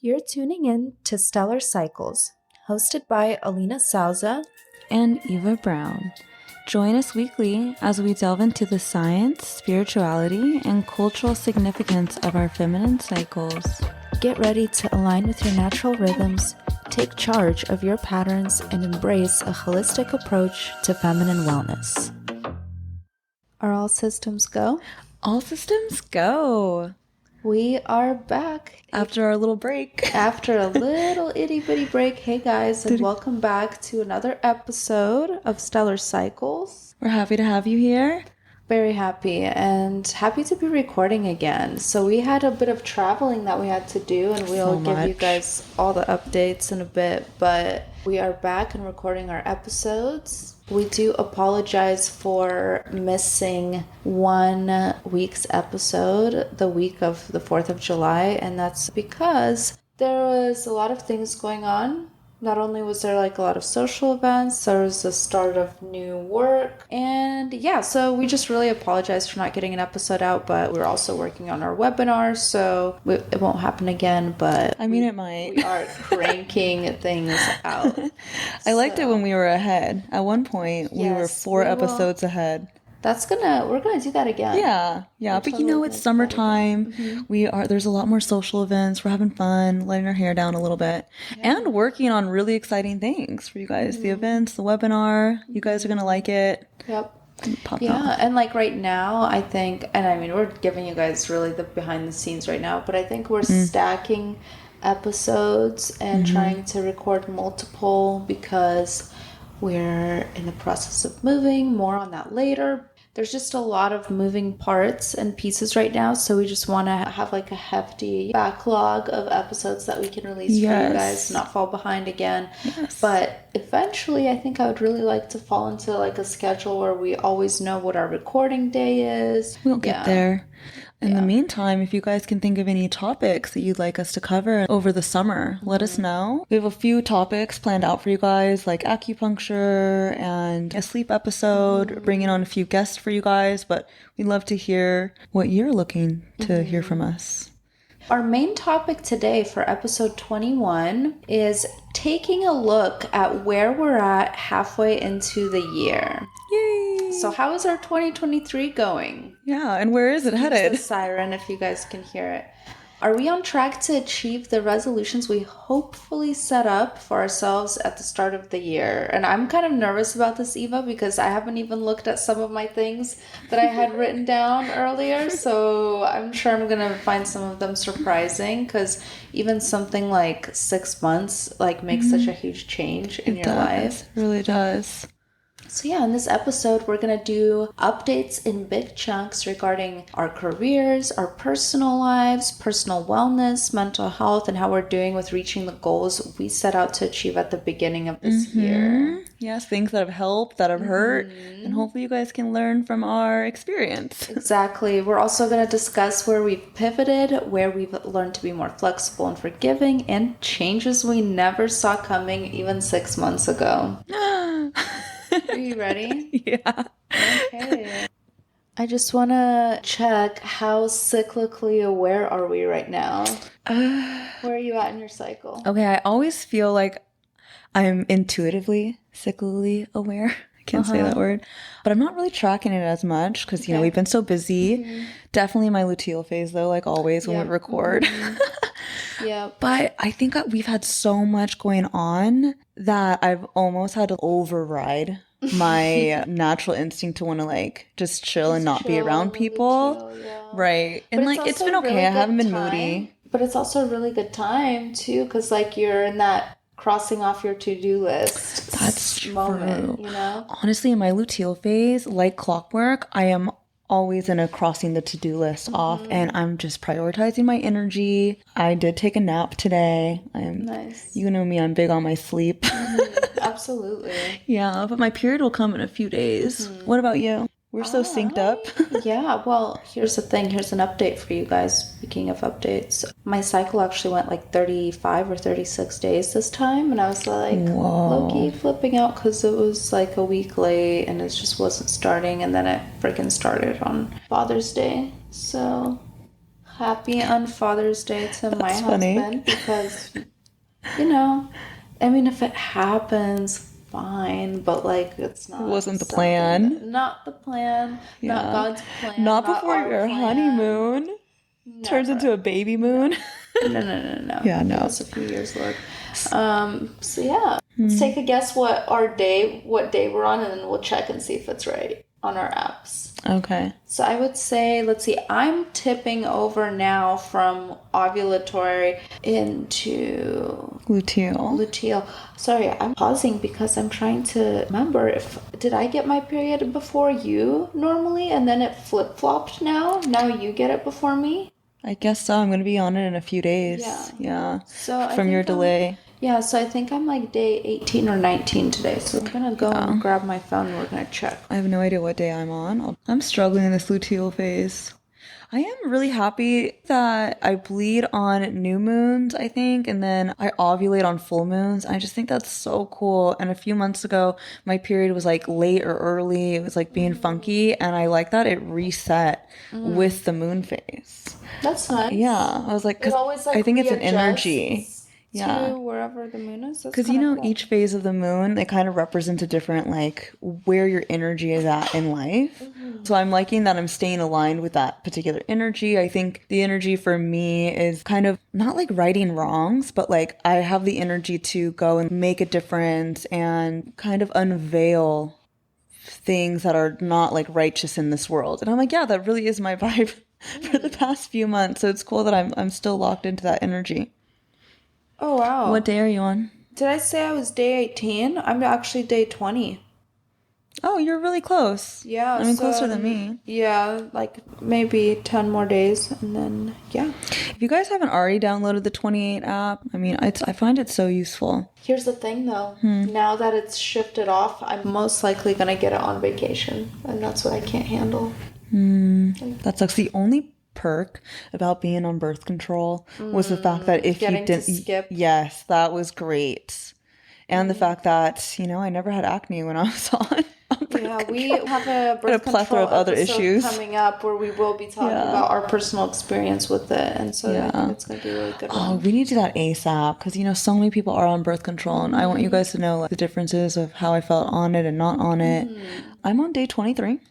You're tuning in to Stellar Cycles, hosted by Alina Souza and Eva Brown. Join us weekly as we delve into the science, spirituality, and cultural significance of our feminine cycles. Get ready to align with your natural rhythms, take charge of your patterns, and embrace a holistic approach to feminine wellness. Are all systems go? All systems go. We are back. After our little break. After a little itty bitty break. Hey guys, and welcome back to another episode of Stellar Cycles. We're happy to have you here. Very happy, and happy to be recording again. So we had a bit of traveling that we had to do, and we'll give you guys all the updates in a bit, but we are back and recording our episodes. We do apologize for missing 1 week's episode, the week of the 4th of July, and that's because there was a lot of things going on. Not only was there a lot of social events, there was the start of new work, and yeah, so we just really apologize for not getting an episode out, but we're also working on our webinar, so it won't happen again, but it might. We are cranking things out. I liked it when we were ahead. At one point, we were 4 episodes ahead. We're gonna do that again. Yeah. But it's summertime. Mm-hmm. There's a lot more social events. We're having fun, letting our hair down a little bit, and working on really exciting things for you guys. Mm-hmm. The events, the webinar. You guys are gonna like it. Yep. And right now, I think, and we're giving you guys really the behind the scenes right now, but I think we're stacking episodes and trying to record multiple because we're in the process of moving. More on that later. There's just a lot of moving parts and pieces right now, so we just want to have a hefty backlog of episodes that we can release for you guys, not fall behind again. Yes. But eventually, I think I would really like to fall into a schedule where we always know what our recording day is. We'll get there. In the meantime, if you guys can think of any topics that you'd like us to cover over the summer, let us know. We have a few topics planned out for you guys, like acupuncture and a sleep episode, bringing on a few guests for you guys, but we'd love to hear what you're looking to hear from us. Our main topic today for episode 21 is taking a look at where we're at halfway into the year. Yay! So how is our 2023 going? Yeah, and where is it headed? It's the siren, if you guys can hear it. Are we on track to achieve the resolutions we hopefully set up for ourselves at the start of the year? And I'm kind of nervous about this, Eva, because I haven't even looked at some of my things that I had written down earlier. So I'm sure I'm going to find some of them surprising, because even something like 6 months makes such a huge change in your life. It really does. So in this episode, we're going to do updates in big chunks regarding our careers, our personal lives, personal wellness, mental health, and how we're doing with reaching the goals we set out to achieve at the beginning of this year. Yes, things that have helped, that have hurt, and hopefully you guys can learn from our experience. Exactly. We're also going to discuss where we've pivoted, where we've learned to be more flexible and forgiving, and changes we never saw coming even 6 months ago. Are you ready? Yeah. Okay. I just want to check, how cyclically aware are we right now? Where are you at in your cycle? Okay, I always feel like I'm intuitively cyclically aware. I can't say that word. But I'm not really tracking it as much because, we've been so busy. Definitely my luteal phase, though, like always when we record. Yeah. But I think we've had so much going on that I've almost had to override my natural instinct to want to just chill and not be around people. Right. And it's been okay. Really I haven't been moody. But it's also a really good time too, because you're in that crossing off your to-do list. That's moment, true. Honestly, in my luteal phase, like clockwork, I am always in a crossing the to-do list off, and I'm just prioritizing my energy. I did take a nap today. Nice. You know me, I'm big on my sleep. Absolutely. Yeah, but my period will come in a few days. What about you? We're so synced up. Yeah, well, here's the thing. Here's an update for you guys. Speaking of updates, my cycle actually went 35 or 36 days this time. And I was low-key flipping out because it was a week late and it just wasn't starting. And then it freaking started on Father's Day. So Happy on Father's Day to my That's husband funny. because, you know, I mean, if it happens, fine, but like it's It not wasn't the something plan. not the plan, not Yeah. God's plan, Not not before our your plan. honeymoon turns into Never. a baby No. moon. No, no, no, no. Yeah, Give no. us a few years, Lord. So yeah. Let's take a guess what day we're on, and then we'll check and see if it's right on our apps. Okay. So I would say, let's see, I'm tipping over now from ovulatory into luteal. Sorry, I'm pausing because I'm trying to remember did I get my period before you normally and then it flip-flopped now? Now you get it before me? I guess so. I'm going to be on it in a few days. Yeah. Yeah. So I From your think delay. Yeah, so I think I'm like day 18 or 19 today. So I'm going to go and grab my phone and we're going to check. I have no idea what day I'm on. I'm struggling in this luteal phase. I am really happy that I bleed on new moons, I think, and then I ovulate on full moons. I just think that's so cool. And a few months ago, my period was like late or early. It was like being funky, and I like that it reset with the moon phase. That's nice. Yeah, I was like, It because always like I think it's an readjusts energy. Yeah. to wherever the moon is. Because, you know, each phase of the moon, it kind of represents a different, like, where your energy is at in life. So I'm liking that I'm staying aligned with that particular energy. I think the energy for me is kind of not like righting wrongs, but like I have the energy to go and make a difference and kind of unveil things that are not like righteous in this world. And I'm like, yeah, that really is my vibe for the past few months. So it's cool that I'm still locked into that energy. Oh, wow. What day are you on? Did I say I was day 18? I'm actually day 20. Oh, you're really close. Yeah. I mean, closer than me. Yeah, like maybe 10 more days and then, yeah. If you guys haven't already downloaded the 28 app, I mean, I find it so useful. Here's the thing though. Now that it's shifted off, I'm most likely going to get it on vacation. And that's what I can't handle. That sucks. The only perk about being on birth control was the fact that if you Getting to didn't skip. yes, that was great. And the fact that, you know, I never had acne when I was on birth Yeah, we control. have a birth plethora control of other episode issues. coming up where we will be talking about our personal experience with it. And so I think it's going to be a really good Oh, one. we need to do that ASAP because, you know, so many people are on birth control and I want you guys to know like, the differences of how I felt on it and not on it. I'm on day 23.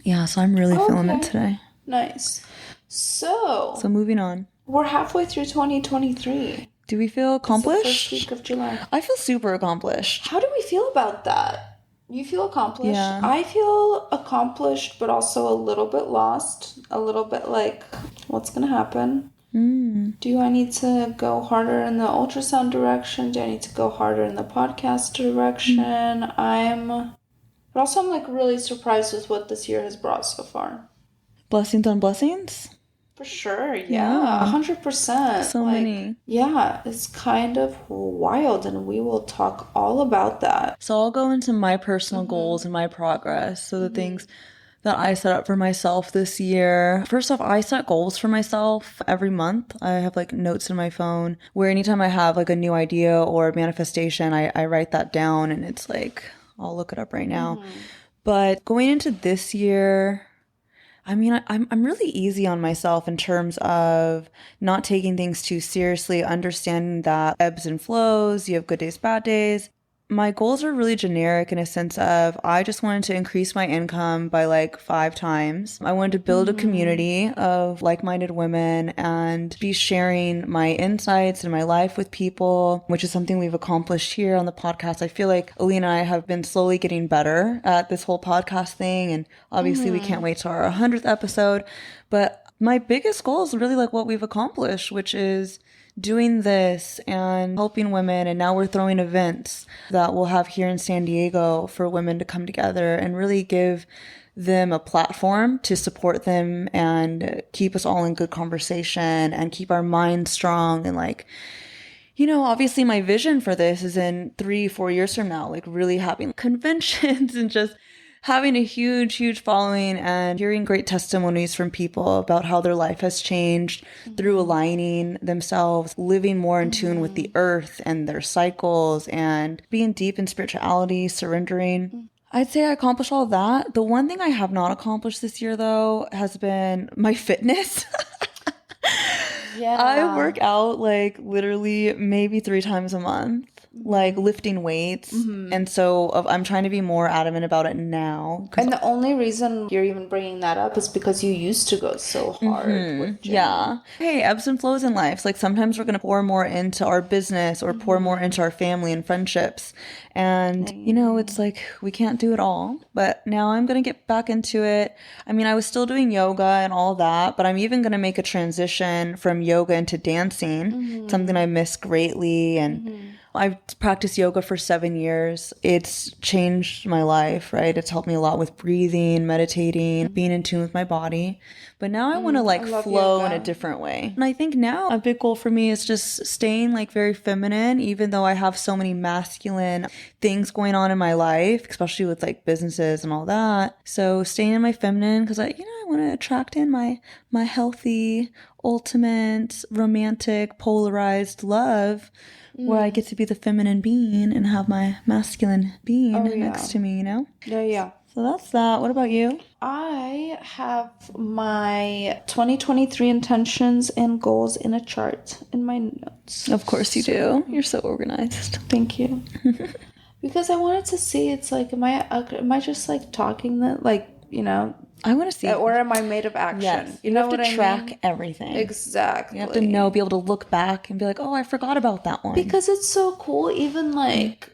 Yeah, so I'm really feeling it today. Nice. So moving on. we're halfway through 2023. Do we feel It's the first accomplished? week of July. I feel super accomplished. How do we feel about that? You feel accomplished? Yeah. I feel accomplished, but also a little bit lost. A little bit like, what's going to happen? Do I need to go harder in the ultrasound direction? Do I need to go harder in the podcast direction? But also I'm like really surprised with what this year has brought so far. Blessings on blessings. For sure, yeah, 100%. So many. Yeah, it's kind of wild, and we will talk all about that. So I'll go into my personal goals and my progress. So the things that I set up for myself this year. First off, I set goals for myself every month. I have like notes in my phone where anytime I have like a new idea or manifestation, I write that down and it's like, I'll look it up right now. But going into this year, I mean, I'm really easy on myself in terms of not taking things too seriously, understanding that ebbs and flows, you have good days, bad days. My goals are really generic in a sense of I just wanted to increase my income by like 5 times. I wanted to build a community of like-minded women and be sharing my insights and my life with people, which is something we've accomplished here on the podcast. I feel like Alina and I have been slowly getting better at this whole podcast thing. And obviously we can't wait to our 100th episode. But my biggest goal is really like what we've accomplished, which is doing this and helping women. And now we're throwing events that we'll have here in San Diego for women to come together and really give them a platform to support them and keep us all in good conversation and keep our minds strong. And like, you know, obviously my vision for this is in 3-4 years from now, like really having conventions and just having a huge, huge following and hearing great testimonies from people about how their life has changed through aligning themselves, living more in tune with the earth and their cycles and being deep in spirituality, surrendering. I'd say I accomplished all that. The one thing I have not accomplished this year, though, has been my fitness. Yeah. I work out like literally maybe 3 times a month, like lifting weights. And so I'm trying to be more adamant about it now. And the only reason you're even bringing that up is because you used to go so hard with gym. Yeah. Hey, ebbs and flows in life. Like sometimes we're going to pour more into our business or pour more into our family and friendships. And, it's like we can't do it all. But now I'm going to get back into it. I mean, I was still doing yoga and all that, but I'm even going to make a transition from yoga into dancing, something I miss greatly. And I've practiced yoga for 7 years. It's changed my life, right? It's helped me a lot with breathing, meditating, being in tune with my body. But now I want to like flow in a different way. And I think now a big goal for me is just staying like very feminine, even though I have so many masculine things going on in my life, especially with like businesses and all that. So staying in my feminine because I want to attract in my healthy, ultimate, romantic, polarized love. Where I get to be the feminine being and have my masculine being next to me, Yeah. So that's that. What about you? I have my 2023 intentions and goals in a chart in my notes. Of course you do. You're so organized. Thank you. Because I wanted to see, it's like, am I just like talking that, like, I want to see. Or am I made of action? Yes. You know have what to I track mean? everything. Exactly. You have to be able to look back and be like, oh, I forgot about that one. Because it's so cool, even like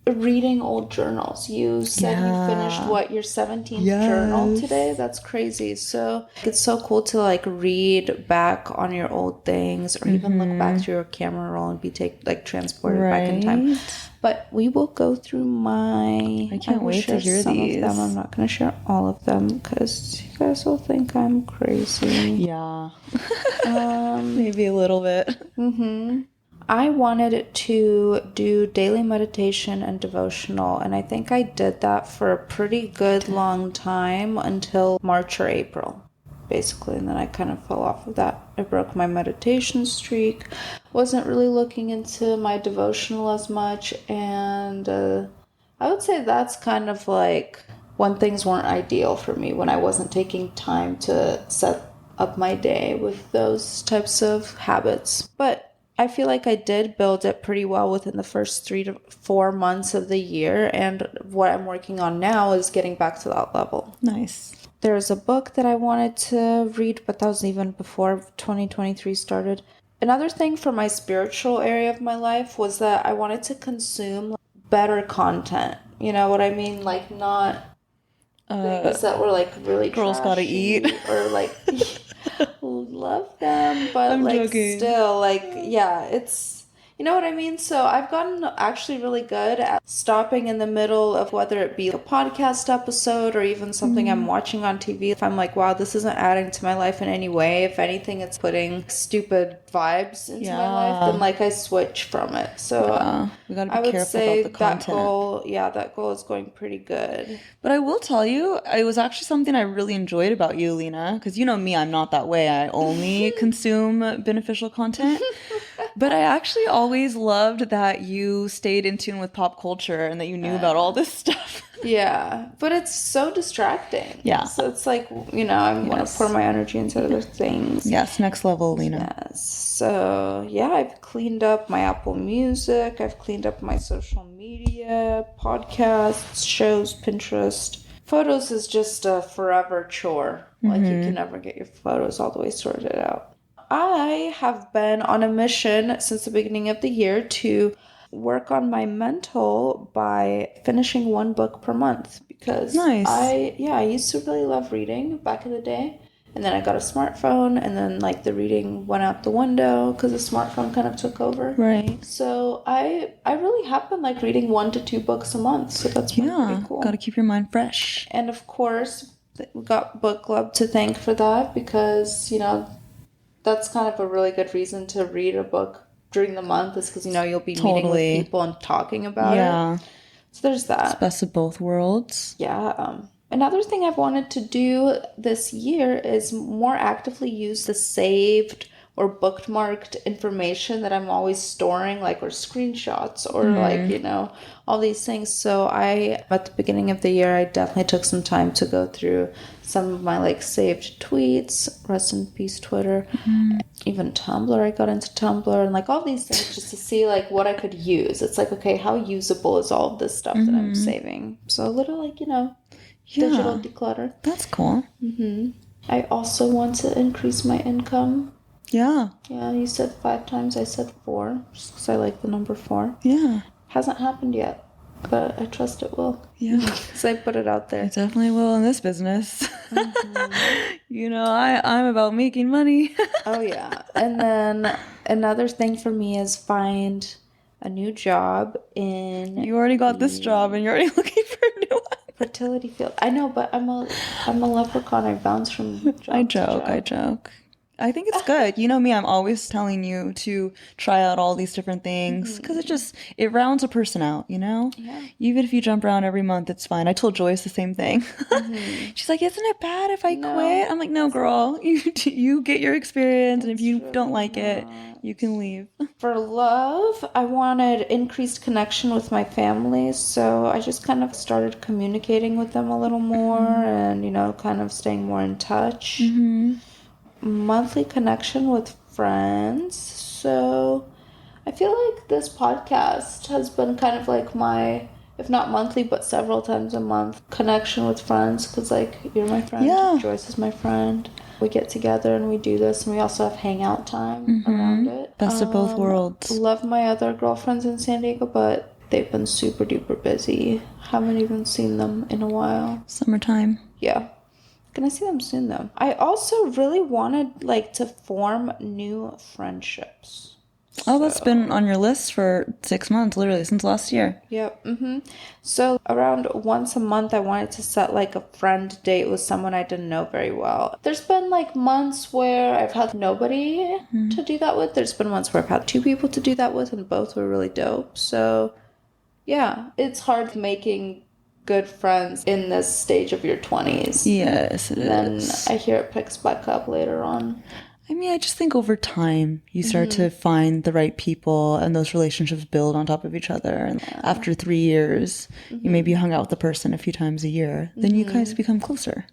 reading old journals. You said you finished your 17th journal today. That's crazy. So it's so cool to like read back on your old things, or even look back to your camera roll and be transported back in time. But we will go through my. I can't wait to hear some these. of them. I'm not going to share all of them because you guys will think I'm crazy. Yeah. Maybe a little bit. I wanted to do daily meditation and devotional, and I think I did that for a pretty good long time until March or April, basically, and then I kind of fell off of that. I broke my meditation streak, wasn't really looking into my devotional as much, and I would say that's kind of like when things weren't ideal for me, when I wasn't taking time to set up my day with those types of habits. But I feel like I did build it pretty well within the first 3 to 4 months of the year. And what I'm working on now is getting back to that level. Nice. There's a book that I wanted to read, but that was even before 2023 started. Another thing for my spiritual area of my life was that I wanted to consume better content. You know what I mean? Like not things that were like really Girls Gotta Eat. Or like... love them, but I'm like joking. Still like it's you know what I mean. So I've gotten actually really good at stopping in the middle of whether it be a podcast episode or even something I'm watching on TV. If I'm like, wow, this isn't adding to my life in any way, if anything it's putting stupid vibes into my life, then like I switch from it. So we gotta be careful about the content. That goal is going pretty good. But I will tell you, it was actually something I really enjoyed about you, Lena, because you know me, I'm not that way. I only consume beneficial content. But I actually always loved that you stayed in tune with pop culture and that you knew about all this stuff. Yeah, but it's so distracting. Yeah. So it's like, I want to pour my energy into other things. Yes, next level, Lena. Yes. So, yeah, I've cleaned up my Apple Music. I've cleaned up my social media, podcasts, shows, Pinterest. Photos is just a forever chore. Like, you can never get your photos all the way sorted out. I have been on a mission since the beginning of the year to work on my mental by finishing 1 book per month, because I used to really love reading back in the day, and then I got a smartphone, and then like the reading went out the window because the smartphone kind of took over. Right. So I really have been like reading 1 to 2 books a month, so that's been pretty cool. Got to keep your mind fresh. And of course, we got book club to thank for that, because that's kind of a really good reason to read a book during the month, is because you'll be meeting with people and talking about it. So there's that. It's best of both worlds. Yeah. Another thing I've wanted to do this year is more actively use the saved or bookmarked information that I'm always storing, like, or screenshots, or like, you know, all these things. So at the beginning of the year, I definitely took some time to go through some of my like saved tweets, rest in peace Twitter, even Tumblr. I got into Tumblr and like all these things just to see like what I could use. It's like, okay, how usable is all of this stuff that I'm saving? So a little like, you know, digital declutter. That's cool. I also want to increase my income. Yeah. Yeah, you said 5 times. I said 4, just because I like the number 4. Yeah. Hasn't happened yet, but I trust it will. Yeah. Because I put it out there. It definitely will in this business. You know, I'm about making money. Oh, yeah. And then another thing for me is find a new job in... You already got this job and you're already looking for a new one. Fertility field. I know, but I'm a leprechaun. I bounce from job I to job. joke. I think it's good. You know me, I'm always telling you to try out all these different things because it rounds a person out, you know? Yeah. Even if you jump around every month, it's fine. I told Joyce the same thing. She's like, isn't it bad if I quit? I'm like, no, girl, you get your experience. And if you don't like it, you can leave. For love, I wanted increased connection with my family, so I just kind of started communicating with them a little more and, you know, kind of staying more in touch. Monthly connection with friends, so I feel like this podcast has been kind of like my, if not monthly, but several times a month connection with friends, because like you're my friend, Joyce is my friend. We get together and we do this, and we also have hangout time around it. Best of both worlds. Love my other girlfriends in San Diego, but they've been super duper busy. Haven't even seen them in a while. Summertime. Yeah. Gonna see them soon though. I also really wanted like to form new friendships. Oh, that's been on your list for 6 months, literally, since last year. Yep. So around once a month, I wanted to set like a friend date with someone I didn't know very well. There's been like months where I've had nobody to do that with. There's been months where I've had 2 people to do that with, and both were really dope. So yeah, it's hard making good friends in this stage of your 20s. Yes, it is. Then I hear it picks back up later on. I mean, I just think over time you start to find the right people and those relationships build on top of each other. And after 3 years, you maybe hung out with the person a few times a year. Then you guys become closer.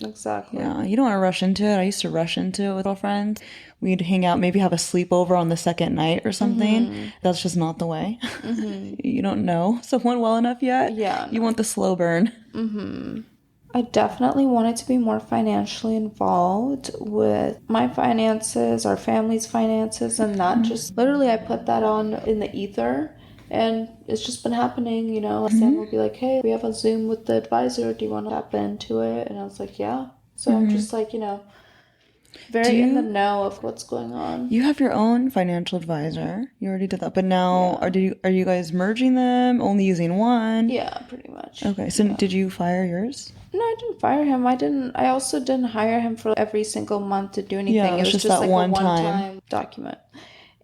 Exactly. Yeah, you don't want to rush into it. I used to rush into it with all friends. We'd hang out, maybe have a sleepover on the second night or something. That's just not the way. You don't know someone well enough yet. Yeah. You want the slow burn. I definitely wanted to be more financially involved with my finances, our family's finances, and not just literally I put that on in the ether, and it's just been happening, you know. Sam will be like, hey, we have a Zoom with the advisor, do you want to tap into it? And I was like, yeah. So I'm just like, you know, very in the know of what's going on. You have your own financial advisor. You already did that. But now are you guys merging them, only using one? Yeah, pretty much. Okay. So did you fire yours? No, I didn't fire him. I also didn't hire him for every single month to do anything. Yeah, it was just that like one a one-time document.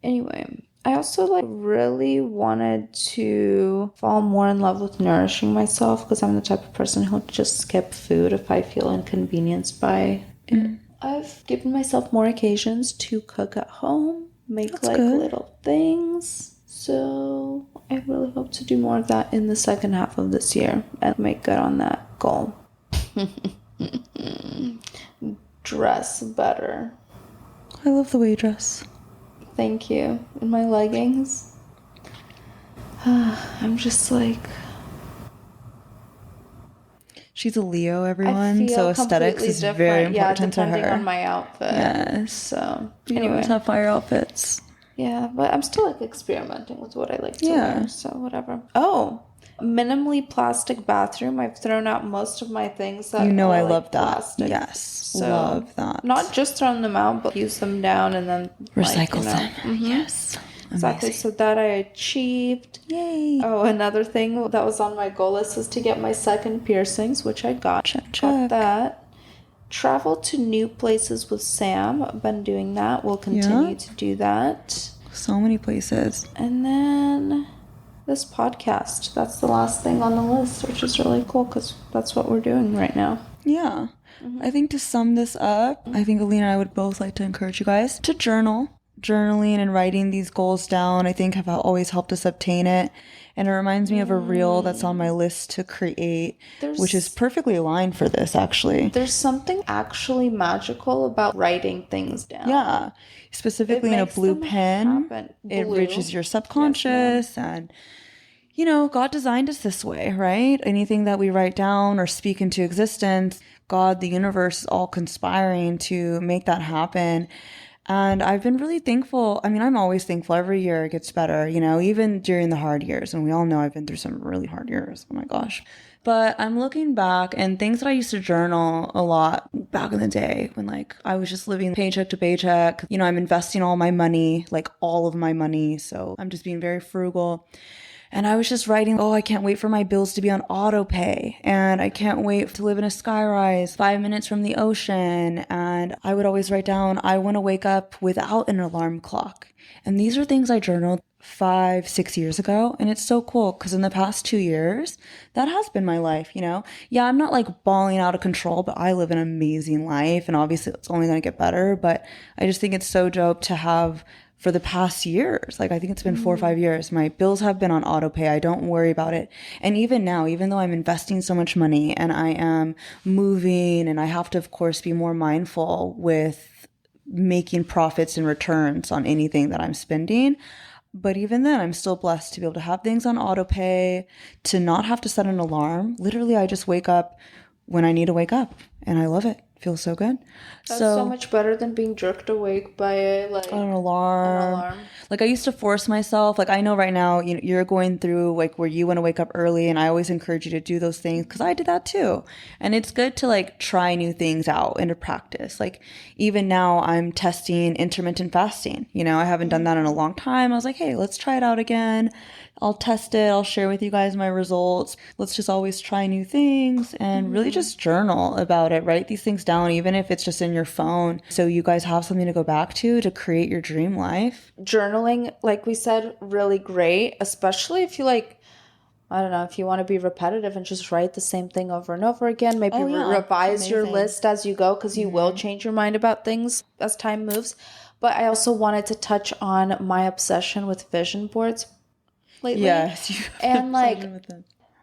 Anyway, I also like really wanted to fall more in love with nourishing myself, because I'm the type of person who'll just skip food if I feel inconvenienced by it. I've given myself more occasions to cook at home, make little things. So I really hope to do more of that in the second half of this year and make good on that goal. Dress better. I love the way you dress. Thank you. In my leggings. I'm just like... She's a Leo, everyone, so aesthetics is very important to her. Depending on my outfit. Yes. So, anyway. You always have fire outfits. Yeah, but I'm still like experimenting with what I like to wear, so whatever. Oh, minimally plastic bathroom. I've thrown out most of my things that I like love that. Plastic. Yes, so love that. Not just thrown them out, but use them down and then recycle them. Yes, exactly. So that I achieved. Yay! Oh, another thing that was on my goal list is to get my second piercings, which I got. Got that. Travel to new places with Sam. I've been doing that. We'll continue to do that. So many places. And then this podcast. That's the last thing on the list, which is really cool because that's what we're doing right now. Yeah. I think to sum this up, I think Alina and I would both like to encourage you guys to journal. Journaling and writing these goals down, I think, have always helped us obtain it. And it reminds me of a reel that's on my list to create, which is perfectly aligned for this, actually. There's something actually magical about writing things down. Yeah. Specifically in a blue pen, it reaches your subconscious. And, you know, God designed us this way, right? Anything that we write down or speak into existence, God, the universe is all conspiring to make that happen. And I've been really thankful. I mean, I'm always thankful. Every year it gets better, you know, even during the hard years. And we all know I've been through some really hard years. Oh my gosh. But I'm looking back and things that I used to journal a lot back in the day when like I was just living paycheck to paycheck. You know, I'm investing all my money, like all of my money. So I'm just being very frugal. And I was just writing, oh, I can't wait for my bills to be on auto pay. And I can't wait to live in a skyrise 5 minutes from the ocean. And I would always write down, I want to wake up without an alarm clock. And these are things I journaled 5-6 years ago. And it's so cool because in the past 2 years, that has been my life, you know? Yeah, I'm not like balling out of control, but I live an amazing life. And obviously it's only going to get better. But I just think it's so dope to have for the past years. Like I think it's been 4 or 5 years. My bills have been on auto pay. I don't worry about it. And even now, even though I'm investing so much money and I am moving and I have to, of course, be more mindful with making profits and returns on anything that I'm spending. But even then, I'm still blessed to be able to have things on auto pay, to not have to set an alarm. Literally, I just wake up when I need to wake up and I love it. Feels so good. That's so much better than being jerked awake by an alarm. Like I used to force myself. Like I know right now, you know, you're going through like where you want to wake up early, and I always encourage you to do those things because I did that too. And it's good to like try new things out and to practice. Like even now, I'm testing intermittent fasting. You know, I haven't done that in a long time. I was like, hey, let's try it out again. I'll test it. I'll share with you guys my results. Let's just always try new things and really just journal about it. Write these things down, even if it's just in your phone. So you guys have something to go back to create your dream life. Journaling, like we said, really great, especially if you like, I don't know, if you want to be repetitive and just write the same thing over and over again. Maybe revise your list as you go because you will change your mind about things as time moves. But I also wanted to touch on my obsession with vision boards lately. Yes. And like,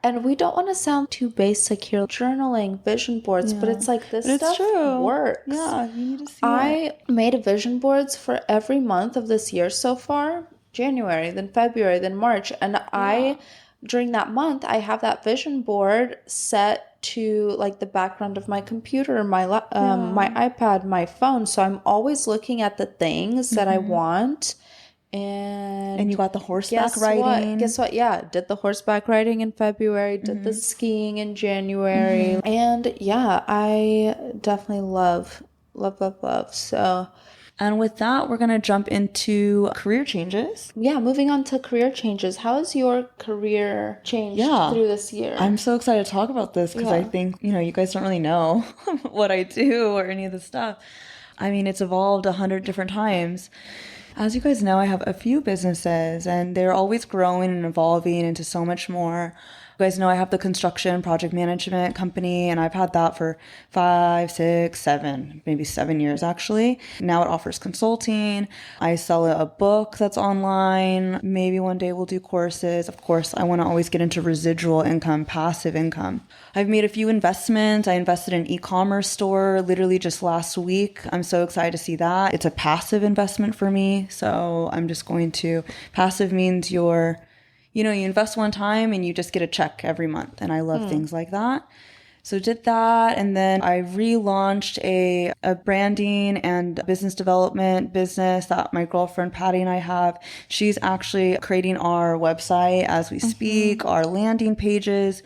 and we don't want to sound too basic here, journaling, vision boards, but it's like this stuff works. Yeah, you need to see I made vision boards for every month of this year so far. January, then February, then March. And during that month, I have that vision board set to like the background of my computer, my my iPad, my phone. So I'm always looking at the things that I want. And you got the horseback riding. Guess what? Yeah, did the horseback riding in February, did the skiing in January. And yeah, I definitely love. So, and with that, we're going to jump into career changes. Yeah, moving on to career changes. How has your career changed through this year? I'm so excited to talk about this because I think, you know, you guys don't really know what I do or any of this stuff. I mean, it's evolved 100 different times. As you guys know, I have a few businesses and they're always growing and evolving into so much more. You guys know I have the construction project management company and I've had that for 5, 6, 7, maybe 7 years actually. Now it offers consulting. I sell a book that's online. Maybe one day we'll do courses. Of course, I want to always get into residual income, passive income. I've made a few investments. I invested in an e-commerce store literally just last week. I'm so excited to see that. It's a passive investment for me. So I'm just going to, passive means you invest one time and you just get a check every month. And I love things like that. So did that. And then I relaunched a branding and business development business that my girlfriend Patty and I have. She's actually creating our website as we speak, our landing pages.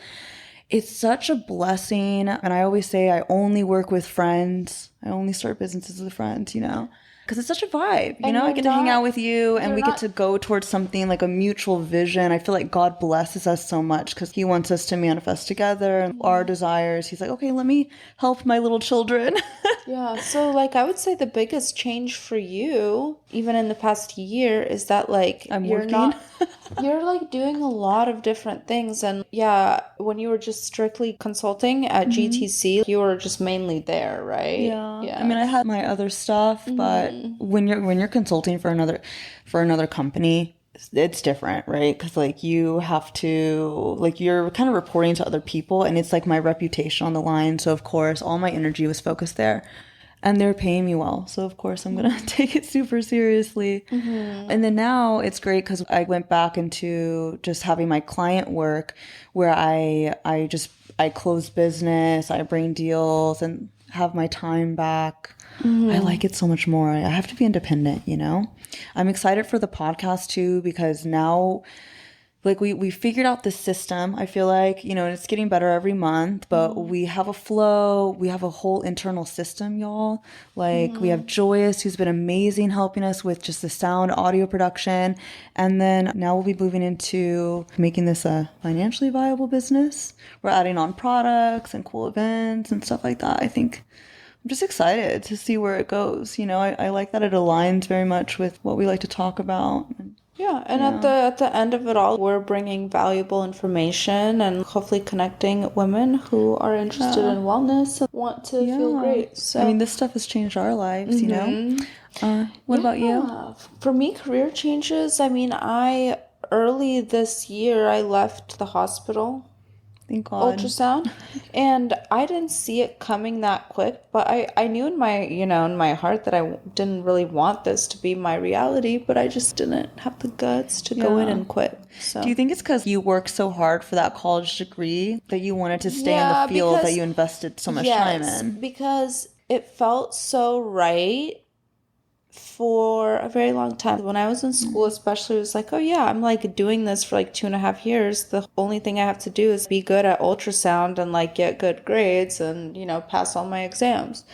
It's such a blessing. And I always say I only work with friends. I only start businesses with friends, you know? Because it's such a vibe, you know, I get to hang out with you and we get to go towards something like a mutual vision. I feel like God blesses us so much because he wants us to manifest together and our desires. He's like, okay, let me help my little children. Yeah. So like, I would say the biggest change for you even in the past year is that like you're like doing a lot of different things. And yeah, when you were just strictly consulting at GTC, you were just mainly there, right? Yeah. I mean, I had my other stuff, but when you're consulting for another company, it's different, right? Because like you have to, like, you're kind of reporting to other people, and it's like my reputation on the line. So of course all my energy was focused there, and they're paying me well, so of course I'm gonna take it super seriously. And then now it's great because I went back into just having my client work, where I close business, I bring deals, and have my time back. I like it so much more. I have to be independent, you know? I'm excited for the podcast too, because now, like, we figured out the system. I feel like, you know, it's getting better every month, but we have a flow. We have a whole internal system, y'all. Like, we have Joyous, who's been amazing helping us with just the sound audio production. And then now we'll be moving into making this a financially viable business. We're adding on products and cool events and stuff like that. I think I'm just excited to see where it goes. You know, I like that it aligns very much with what we like to talk about. Yeah, and at the end of it all, we're bringing valuable information and hopefully connecting women who are interested in wellness and want to feel great. So I mean, this stuff has changed our lives, you know? What about you? For me, career changes. I mean, early this year, I left the hospital. Thank God. Ultrasound, and I didn't see it coming that quick, but I knew in my heart that I didn't really want this to be my reality, but I just didn't have the guts to go in and quit. So do you think it's because you worked so hard for that college degree that you wanted to stay in the field that you invested so much time in? Because it felt so right for a very long time. When I was in school, especially, it was like, oh yeah, I'm like doing this for like 2.5 years. The only thing I have to do is be good at ultrasound and like get good grades and, you know, pass all my exams.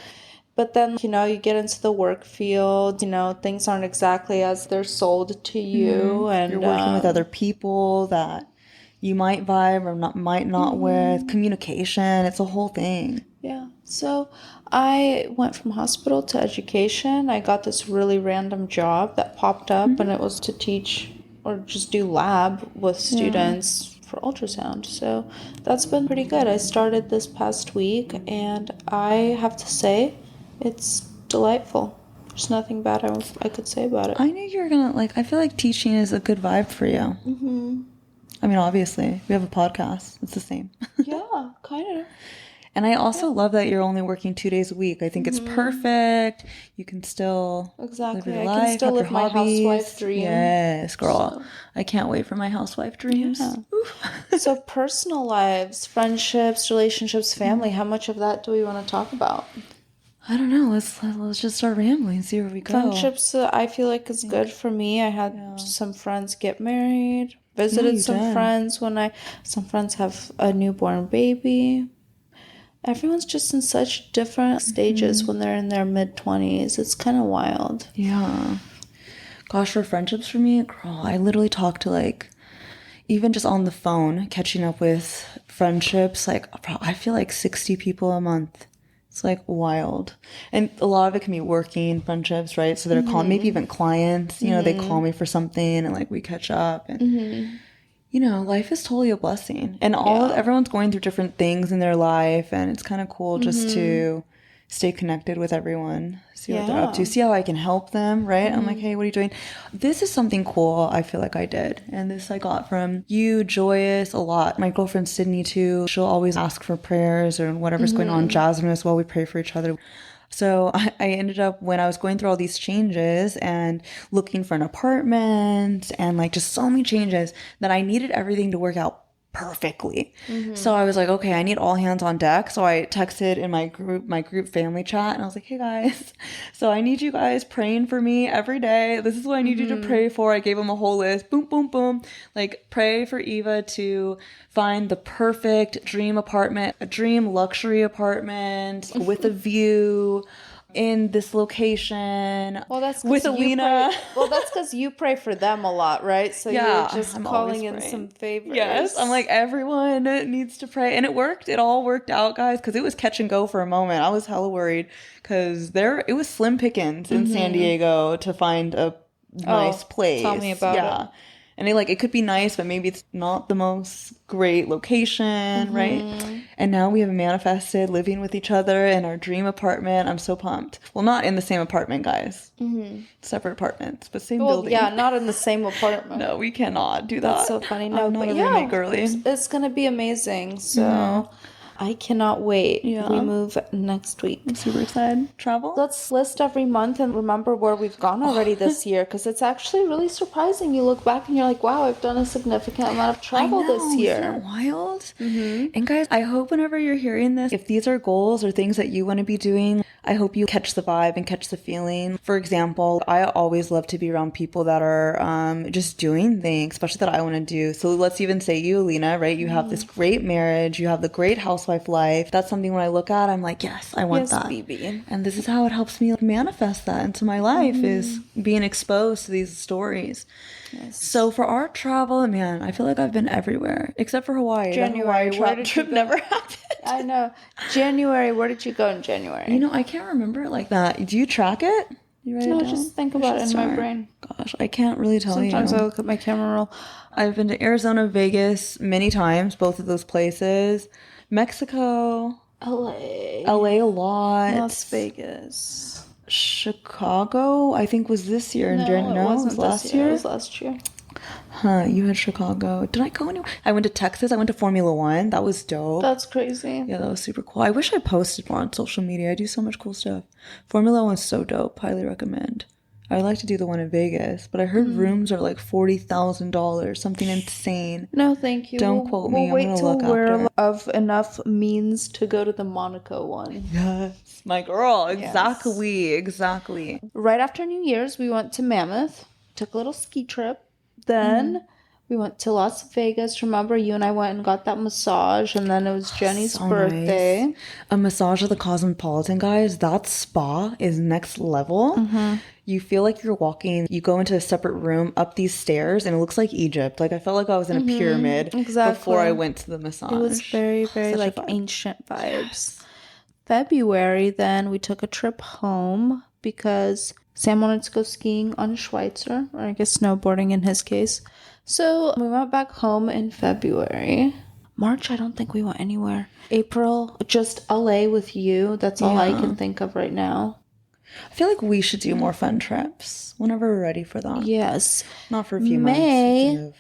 But then, you know, you get into the work field, you know, things aren't exactly as they're sold to you. And you're working with other people that you might vibe or might not with. Communication, it's a whole thing. Yeah. So I went from hospital to education. I got this really random job that popped up, and it was to teach or just do lab with students for ultrasound. So that's been pretty good. I started this past week, and I have to say it's delightful. There's nothing bad I could say about it. I knew you were gonna, like, I feel like teaching is a good vibe for you. I mean, obviously, we have a podcast. It's the same. Yeah, kind of. And I also love that you're only working 2 days a week. I think it's perfect. You can still live your life, can still live my housewife dream. Yes, girl. So. I can't wait for my housewife dreams. Yeah. So personal lives, friendships, relationships, family, how much of that do we want to talk about? I don't know. Let's just start rambling and see where we go. Friendships, I feel like is good for me. I had some friends get married, visited some friends some friends have a newborn baby. Everyone's just in such different stages when they're in their mid-20s. It's kind of wild. Yeah. Gosh, for friendships for me, girl, I literally talk to, like, even just on the phone, catching up with friendships, like, I feel like 60 people a month. It's, like, wild. And a lot of it can be working friendships, right? So they're calling, maybe even clients, you know, they call me for something and, like, we catch up. And you know, life is totally a blessing, and everyone's going through different things in their life, and it's kind of cool just to stay connected with everyone, see what they're up to, see how I can help them, right? I'm like, hey, what are you doing? This is something cool I feel like I did, and this I got from you, Joyous, a lot. My girlfriend Sydney too, she'll always ask for prayers or whatever's going on. Jasmine as well, we pray for each other. So I ended up, when I was going through all these changes and looking for an apartment and like just so many changes, that I needed everything to work out perfectly. So I was like, okay, I need all hands on deck. So I texted in my group family chat, and I was like, hey guys, so I need you guys praying for me every day. This is what I need you to pray for. I gave them a whole list. Boom, boom, boom. Like, pray for Eva to find the perfect dream apartment, a dream luxury apartment with a view. in this location that's with Alina. That's because you pray for them a lot, right? So you're just calling in some favors. Yes, I'm like, everyone needs to pray. And it worked. It all worked out, guys, because it was catch and go for a moment. I was hella worried because it was slim pickings in San Diego to find a nice place. Tell me about it. And it could be nice, but maybe it's not the most great location, right? And now we have manifested living with each other in our dream apartment. I'm so pumped. Well, not in the same apartment, guys. Separate apartments, but same building. Yeah, not in the same apartment. No, we cannot do that. That's so funny. No, I'm not but a roommate girly. It's going to be amazing. So I cannot wait. Yeah. We move next week. I'm super excited. Travel? Let's list every month and remember where we've gone already this year, because it's actually really surprising. You look back and you're like, wow, I've done a significant amount of travel this year. Isn't that wild? And guys, I hope whenever you're hearing this, if these are goals or things that you want to be doing, I hope you catch the vibe and catch the feeling. For example, I always love to be around people that are just doing things, especially that I want to do. So let's even say you, Alina, right? You have this great marriage. You have the great housewife life. That's something when I look at, I'm like, yes, I want that. BB. And this is how it helps me manifest that into my life, is being exposed to these stories. Yes. So for our travel, man, I feel like I've been everywhere except for Hawaii. January, the Hawaii trip never happened. I know. January, where did you go in January? You know, I can't remember it like that. Do you track it? You write it down? Just think about it in my brain. Gosh, I can't really tell you. Sometimes I look at my camera roll. I've been to Arizona, Vegas many times, both of those places. Mexico. LA a lot. Las Vegas. Chicago, I think, was this year in January. No, it was last year. It was last year. Huh, you had Chicago. Did I go anywhere? I went to Texas. I went to Formula One. That was dope. That's crazy. Yeah, that was super cool. I wish I posted more on social media. I do so much cool stuff. Formula One's so dope. Highly recommend. I'd like to do the one in Vegas, but I heard rooms are like $40,000, something insane. No, thank you. Don't quote me. We'll wait till we're after. of enough means to go to the Monaco one. Yes, my girl. Exactly. Yes. Exactly. Right after New Year's, we went to Mammoth, took a little ski trip. Then we went to Las Vegas. Remember, you and I went and got that massage, and then it was Jenny's birthday. Nice. A massage at the Cosmopolitan, guys. That spa is next level. You feel like you're walking, you go into a separate room up these stairs, and it looks like Egypt. Like, I felt like I was in a pyramid before I went to the massage. It was very, very like ancient vibes. February, then we took a trip home because Sam wanted to go skiing on Schweitzer, or I guess snowboarding in his case. So we went back home in February. March, I don't think we went anywhere. April, just LA with you. That's all I can think of right now. I feel like we should do more fun trips whenever we're ready for that. Yes. Not for a few May, months.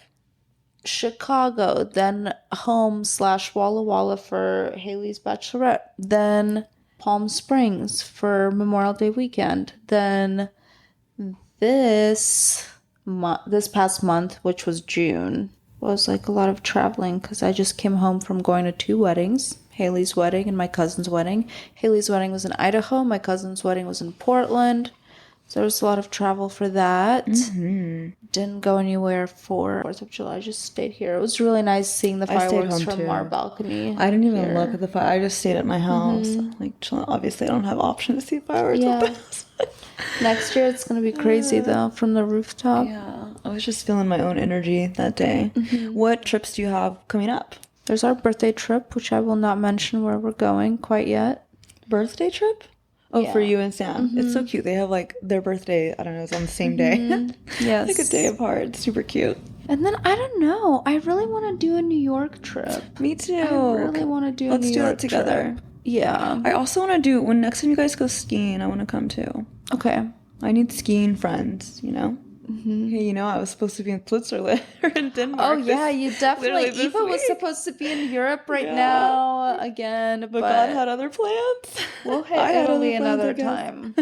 Chicago, then home / Walla Walla for Haley's bachelorette. Then Palm Springs for Memorial Day weekend. Then this past month, which was June, was like a lot of traveling because I just came home from going to 2 weddings. Haley's wedding and my cousin's wedding. Haley's wedding was in Idaho. My cousin's wedding was in Portland. So there was a lot of travel for that. Didn't go anywhere for 4th of July. I just stayed here. It was really nice seeing the fireworks from our balcony. I didn't even look at the fire. I just stayed at my house. Like, obviously, I don't have option to see fireworks. Yeah. Next year, it's going to be crazy, though, from the rooftop. Yeah. I was just feeling my own energy that day. What trips do you have coming up? There's our birthday trip, which I will not mention where we're going quite yet. Birthday trip? Oh, for you and Sam. It's so cute. They have like their birthday, I don't know, it's on the same day. Yes. Like a day apart. It's super cute. And then, I don't know. I really want to do a New York trip. Me too. I really want to do a New York trip. Let's do that together. Trip. Yeah. I also want to do, when next time you guys go skiing, I want to come too. Okay. I need skiing friends, you know? Hey, you know, I was supposed to be in Switzerland or in Denmark. Oh, yeah, you definitely. Eva was supposed to be in Europe now again. But God had other plans. We'll hit Italy another time.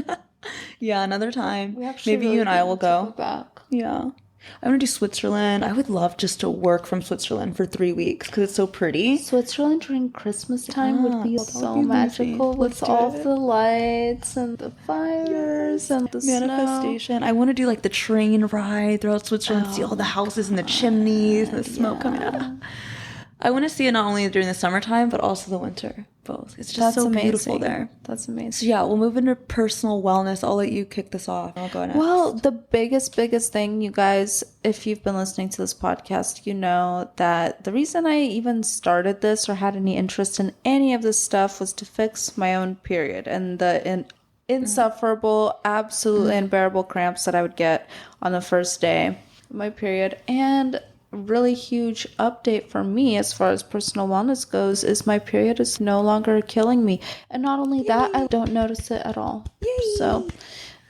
Yeah, another time. Maybe you and I will go. Back. Yeah. I want to do Switzerland. I would love just to work from Switzerland for 3 weeks because it's so pretty. Switzerland during Christmas time would be so magical with all the lights and the fires and the manifestation. Snow. I want to do like the train ride throughout Switzerland, see all the houses and the chimneys and the smoke coming out. I want to see it not only during the summertime, but also the winter. Both. It's just so beautiful there. That's amazing. So yeah, we'll move into personal wellness. I'll let you kick this off. I'll go next. Well, the biggest thing, you guys, if you've been listening to this podcast, you know that the reason I even started this or had any interest in any of this stuff was to fix my own period and the insufferable, absolutely unbearable cramps that I would get on the first day of my period. And really huge update for me as far as personal wellness goes is my period is no longer killing me, and not only that, I don't notice it at all. So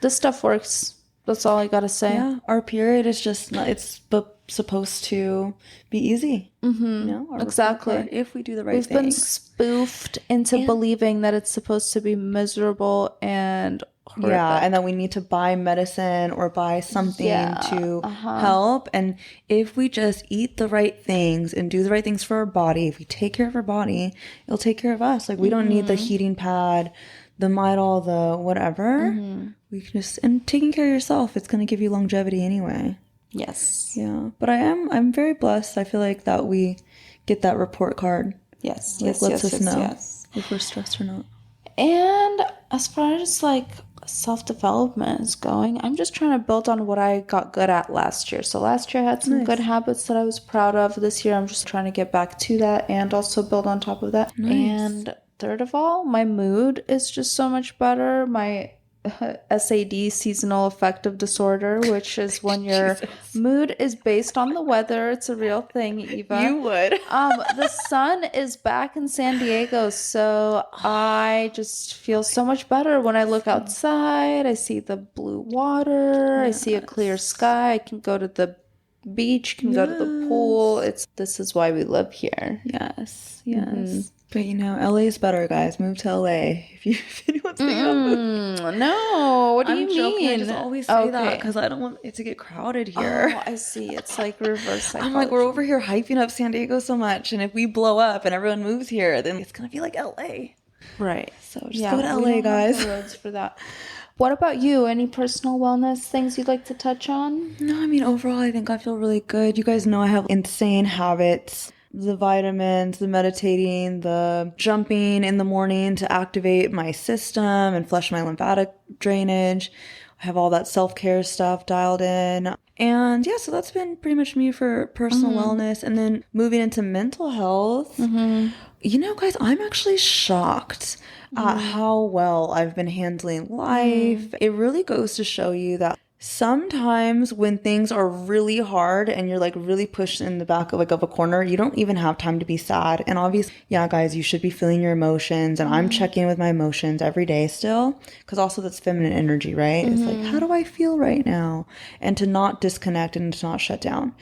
this stuff works. That's all I gotta say. Yeah, our period is just not, it's supposed to be easy. You know, exactly. If we do the right thing. We've been spoofed into believing that it's supposed to be miserable and horrific. Yeah, and then we need to buy medicine or buy something to help. And if we just eat the right things and do the right things for our body, if we take care of our body, it'll take care of us. Like, we don't need the heating pad, the Midol, the whatever. We can just, and taking care of yourself, it's going to give you longevity anyway. Yes. Yeah, but I'm very blessed. I feel like that we get that report card. Yes. Like, lets us know if we're stressed or not. And as far as like self-development is going, I'm just trying to build on what I got good at last year. So last year I had some good habits that I was proud of. This year I'm just trying to get back to that and also build on top of that. And third of all, my mood is just so much better. My SAD, seasonal affective disorder, which is when your mood is based on the weather. It's a real thing, Eva. You would. The sun is back in San Diego, so I just feel so much better when I look outside. I see the blue water. I see a clear sky. I can go to the beach, can go to the pool. This is why we live here. Yes. But you know, LA is better, guys. Move to LA if anyone's thinking about moving. No, what do you joking. mean? I just always say that because I don't want it to get crowded here. Oh, I see. It's like reverse psychology. I'm like, we're over here hyping up San Diego so much, and if we blow up and everyone moves here, then it's gonna be like LA. Right. So just go to LA, guys. Have the roads for that. What about you? Any personal wellness things you'd like to touch on? No, I mean, overall, I think I feel really good. You guys know I have insane habits. The vitamins, the meditating, the jumping in the morning to activate my system and flush my lymphatic drainage. I have all that self-care stuff dialed in. And yeah, so that's been pretty much me for personal wellness. And then moving into mental health, you know, guys, I'm actually shocked at how well I've been handling life. It really goes to show you that sometimes when things are really hard and you're like really pushed in the back of a corner, you don't even have time to be sad. And obviously, yeah, guys, you should be feeling your emotions. And I'm checking with my emotions every day still, because also that's feminine energy, right? It's like, how do I feel right now? And to not disconnect and to not shut down.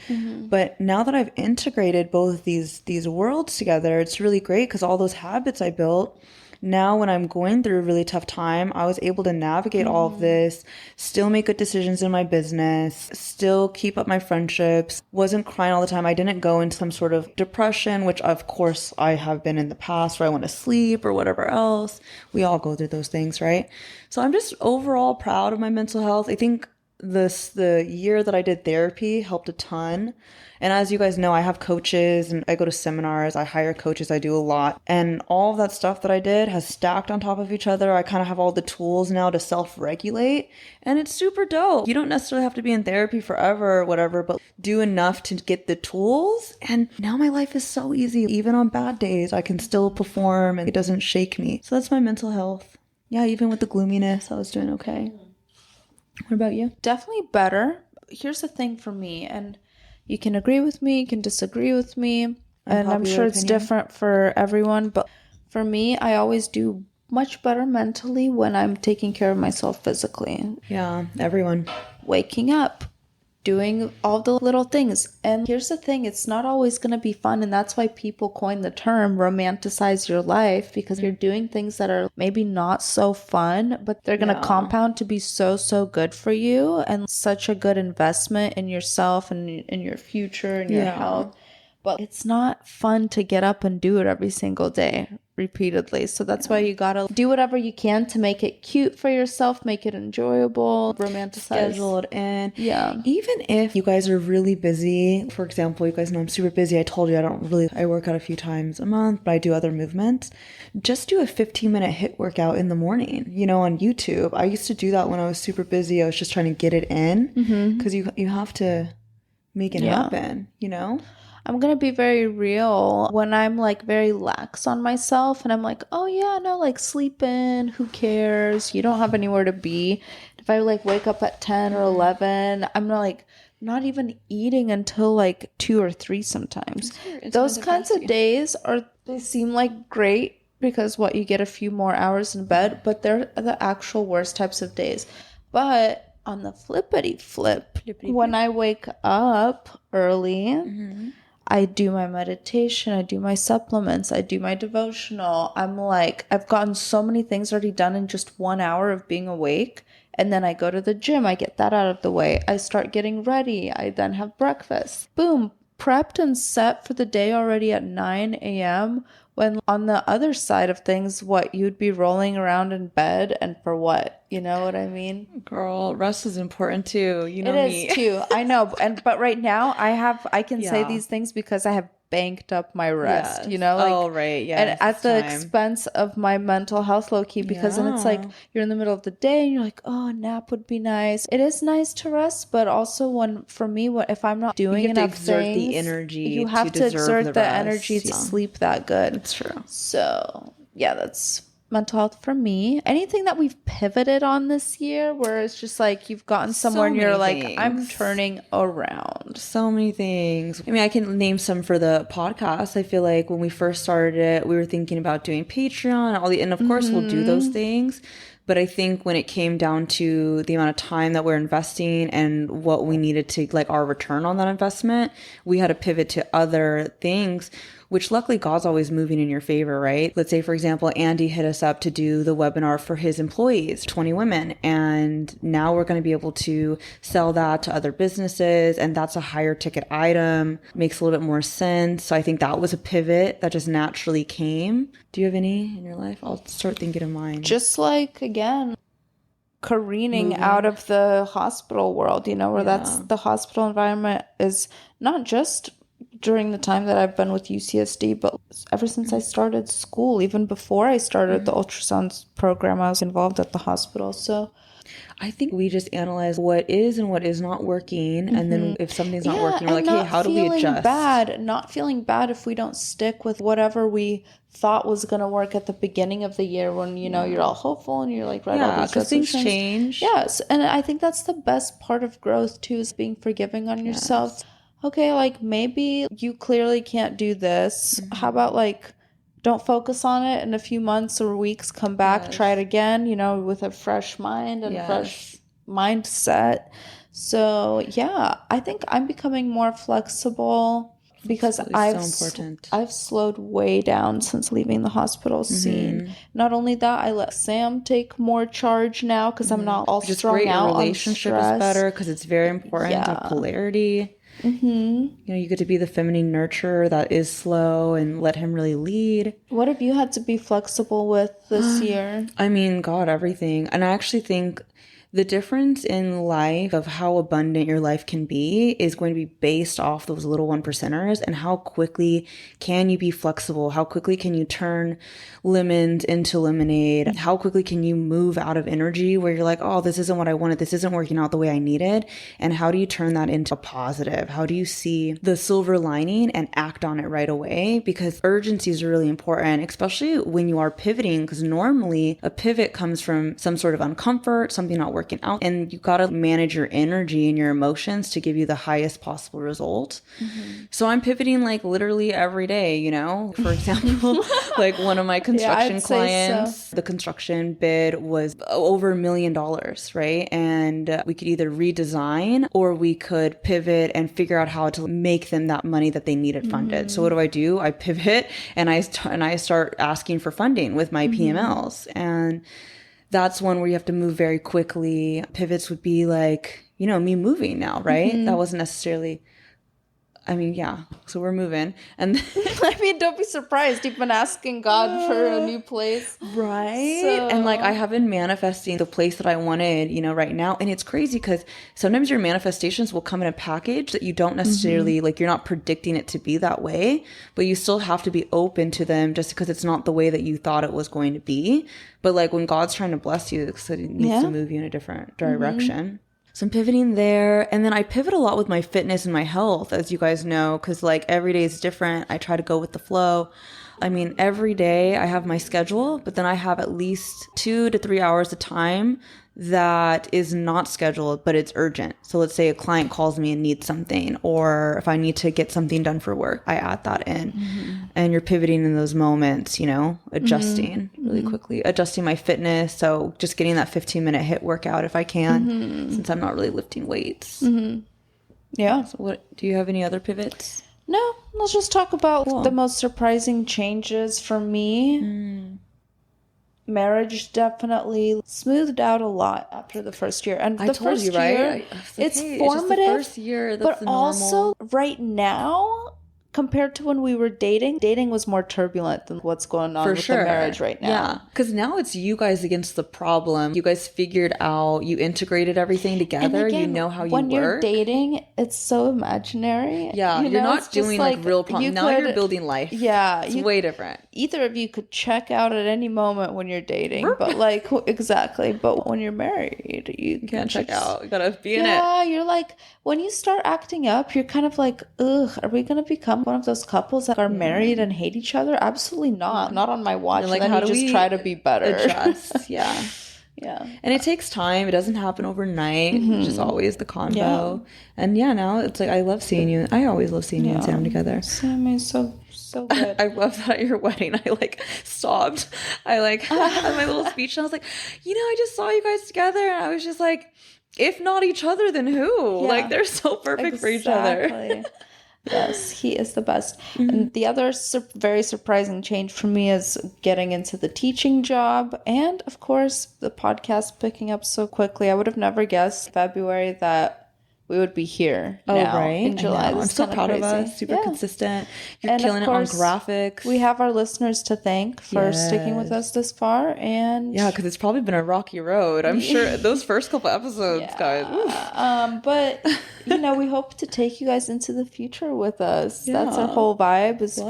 But now that I've integrated both these worlds together, it's really great because all those habits I built, now when I'm going through a really tough time, I was able to navigate all of this, still make good decisions in my business, still keep up my friendships, wasn't crying all the time. I didn't go into some sort of depression, which of course I have been in the past, where I want to sleep or whatever else. We all go through those things, right? So I'm just overall proud of my mental health. I think the year that I did therapy helped a ton. And as you guys know, I have coaches and I go to seminars, I hire coaches, I do a lot. And all of that stuff that I did has stacked on top of each other. I kind of have all the tools now to self-regulate, and it's super dope. You don't necessarily have to be in therapy forever or whatever, but do enough to get the tools. And now my life is so easy. Even on bad days, I can still perform and it doesn't shake me. So that's my mental health. Yeah, even with the gloominess, I was doing okay. What about you? Definitely better. Here's the thing for me, and you can agree with me, you can disagree with me, and I'm sure it's different for everyone, but for me, I always do much better mentally when I'm taking care of myself physically. Yeah, everyone. Waking up, doing all the little things. And here's the thing, it's not always going to be fun, and that's why people coin the term romanticize your life, because you're doing things that are maybe not so fun, but they're going to compound to be so good for you and such a good investment in yourself and in your future and your health. but it's not fun to get up and do it every single day repeatedly. So that's why you gotta do whatever you can to make it cute for yourself, make it enjoyable, romanticize. Scheduled in. Yeah. Even if you guys are really busy, for example, you guys know I'm super busy. I told you I work out a few times a month, but I do other movements. Just do a 15-minute HIIT workout in the morning, you know, on YouTube. I used to do that when I was super busy. I was just trying to get it in because you have to make it happen, you know? I'm going to be very real. When I'm like very lax on myself and I'm like, oh yeah, no, like sleep in, who cares? You don't have anywhere to be. If I like wake up at 10 or 11, I'm not even eating until like 2 or 3 sometimes. Those kinds of days they seem like great because you get a few more hours in bed, but they're the actual worst types of days. But on the flippity flip, when I wake up early, I do my meditation, I do my supplements, I do my devotional. I'm like, I've gotten so many things already done in just 1 hour of being awake. And then I go to the gym, I get that out of the way. I start getting ready. I then have breakfast. Boom, prepped and set for the day already at 9 a.m. When on the other side of things, you'd be rolling around in bed and for what? You know what I mean? Girl, rest is important too. You know me. It is too. I know. But right now I can say these things because I have banked up my rest, you know? Like, right. Yeah. And at the expense of my mental health, low key, because then it's like you're in the middle of the day and you're like, oh, a nap would be nice. It is nice to rest, but also if I'm not doing enough things, the energy. You have to exert the energy to sleep that good. That's true. So yeah, that's mental health for me. Anything that we've pivoted on this year where it's just like you've gotten somewhere and you're like, I'm turning around? So many things. I mean, I can name some for the podcast. I feel like when we first started it, we were thinking about doing Patreon, and of course we'll do those things. But I think when it came down to the amount of time that we're investing and what we needed to, like, our return on that investment, we had to pivot to other things, which luckily God's always moving in your favor, right? Let's say, for example, Andy hit us up to do the webinar for his employees, 20 women. And now we're going to be able to sell that to other businesses. And that's a higher ticket item, makes a little bit more sense. So I think that was a pivot that just naturally came. Do you have any in your life? I'll start thinking of mine. Just like, again, careening out of the hospital world, you know, where that's the hospital environment is not just during the time that I've been with UCSD, but ever since I started school, even before I started the ultrasound program, I was involved at the hospital. So I think we just analyze what is and what is not working. And then if something's not working, we're like, hey, how do we adjust? Not feeling bad if we don't stick with whatever we thought was going to work at the beginning of the year when, you know, you're all hopeful and you're like, all these because things change. Yes. And I think that's the best part of growth too, is being forgiving on yourself. Okay, like maybe you clearly can't do this. How about like don't focus on it in a few months or weeks, come back, try it again, you know, with a fresh mind and fresh mindset. So yeah, I think I'm becoming more flexible because I've slowed way down since leaving the hospital scene. Not only that, I let Sam take more charge now because I'm not all strung out. Your relationship is better because it's very important to polarity. You know, you get to be the feminine nurturer that is slow and let him really lead. What have you had to be flexible with this year? I mean, God, everything. And I actually think the difference in life of how abundant your life can be is going to be based off those little 1%ers and how quickly can you be flexible? How quickly can you turn lemons into lemonade? How quickly can you move out of energy where you're like, oh, this isn't what I wanted. This isn't working out the way I needed. And how do you turn that into a positive? How do you see the silver lining and act on it right away? Because urgency is really important, especially when you are pivoting, because normally a pivot comes from some sort of uncomfort, something not working out, and you got to manage your energy and your emotions to give you the highest possible result. So I'm pivoting like literally every day, you know. For example, like one of my construction clients, the construction bid was over $1 million, right? And we could either redesign or we could pivot and figure out how to make them that money that they needed funded. So what do? I pivot and I start asking for funding with my PMLs. And that's one where you have to move very quickly. Pivots would be like, you know, me moving now, right? That wasn't necessarily I mean, yeah. So we're moving. And I mean, don't be surprised. You've been asking God for a new place. Right. So... And like I have been manifesting the place that I wanted, you know, right now. And it's crazy because sometimes your manifestations will come in a package that you don't necessarily like, you're not predicting it to be that way, but you still have to be open to them just because it's not the way that you thought it was going to be. But like when God's trying to bless you, it's that it needs to move you in a different direction. So I'm pivoting there. And then I pivot a lot with my fitness and my health, as you guys know, because like every day is different. I try to go with the flow. I mean, every day I have my schedule, but then I have at least 2 to 3 hours of time that is not scheduled, but it's urgent. So let's say a client calls me and needs something, or if I need to get something done for work, I add that in. And you're pivoting in those moments, you know, adjusting really quickly, adjusting my fitness. So just getting that 15-minute HIIT workout if I can, since I'm not really lifting weights. Yeah. So what, do you have any other pivots? No, let's just talk about the most surprising changes for me. Marriage definitely smoothed out a lot after the first year. And the first year, right? it's It's formative. just the first year, that's but the normal. also right now, compared to when we were dating was more turbulent than what's going on with the marriage right now. Yeah, because now it's you guys against the problem. You guys figured out, you integrated everything together. Again, you know how you when work. you're dating, it's so imaginary. Yeah, you you're know, not doing like real problems. Now you're building life. Yeah. It's way different. Either of you could check out at any moment when you're dating, but like, exactly. But when you're married, you can't check out. You gotta be in it. Yeah, you're like, when you start acting up, you're kind of like, ugh, are we going to become one of those couples that are married and hate each other? Absolutely not. Not on my watch. Like, and then how you do just we try to be better. Adjust. Yeah. Yeah. And it takes time. It doesn't happen overnight. It's just always the convo. Yeah. And yeah, now it's like, I love seeing you. I always love seeing you and Sam together. Sam is so good. I love that at your wedding. I like sobbed. I like had my little speech and I was like, you know, I just saw you guys together. And I was just like, if not each other, then who? Yeah. Like, they're so perfect for each other. Yes, he is the best. And the other very surprising change for me is getting into the teaching job. And of course, the podcast picking up so quickly. I would have never guessed February that we would be here in July. I'm so proud of us. Super consistent. You're killing it on graphics. We have our listeners to thank for sticking with us this far. And yeah, because it's probably been a rocky road. I'm sure those first couple episodes, guys. But you know, we hope to take you guys into the future with us. That's our whole vibe. Is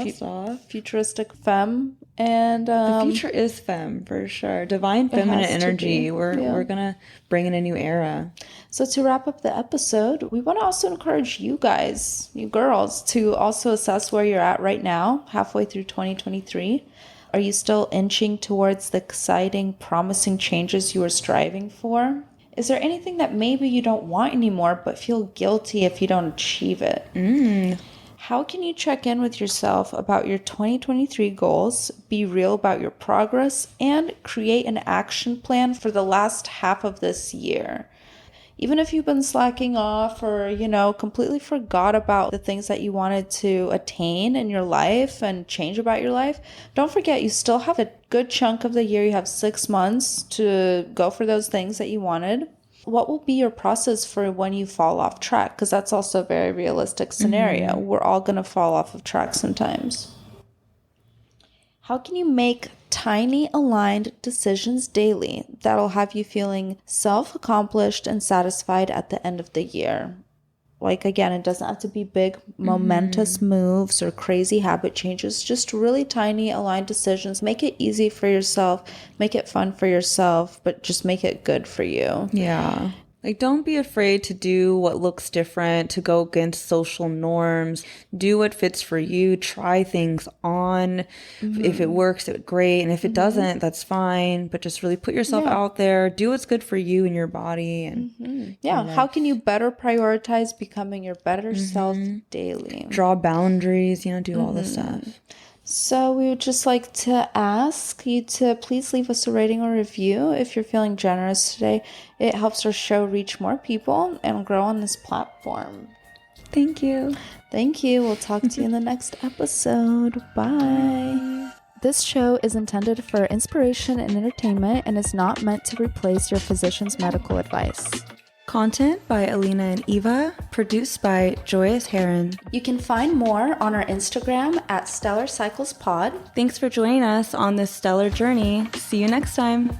futuristic femme. And the future is femme for sure. Divine feminine energy. We're gonna bring in a new era. So to wrap up the episode, we want to also encourage you guys, you girls, to also assess where you're at right now, halfway through 2023. Are you still inching towards the exciting, promising changes you were striving for? Is there anything that maybe you don't want anymore but feel guilty if you don't achieve it? How can you check in with yourself about your 2023 goals, be real about your progress, and create an action plan for the last half of this year? Even if you've been slacking off or, you know, completely forgot about the things that you wanted to attain in your life and change about your life, don't forget you still have a good chunk of the year. You have 6 months to go for those things that you wanted. What will be your process for when you fall off track? Because that's also a very realistic scenario. We're all going to fall off of track sometimes. How can you make tiny aligned decisions daily that'll have you feeling self-accomplished and satisfied at the end of the year? Like, again, it doesn't have to be big, momentous moves or crazy habit changes, just really tiny aligned decisions. Make it easy for yourself, make it fun for yourself, but just make it good for you. Yeah. Like, don't be afraid to do what looks different, to go against social norms. Do what fits for you. Try things on. If it works, it's great. And if it doesn't, that's fine. But just really put yourself out there. Do what's good for you and your body. And how can you better prioritize becoming your better self daily? Draw boundaries, do all this stuff. So we would just like to ask you to please leave us a rating or review if you're feeling generous today. It helps our show reach more people and grow on this platform. Thank you. Thank you. We'll talk to you in the next episode. Bye. This show is intended for inspiration and entertainment and is not meant to replace your physician's medical advice. Content by Alina and Eva, produced by Joyous Heron. You can find more on our Instagram at Stellar Cycles Pod. Thanks for joining us on this stellar journey. See you next time.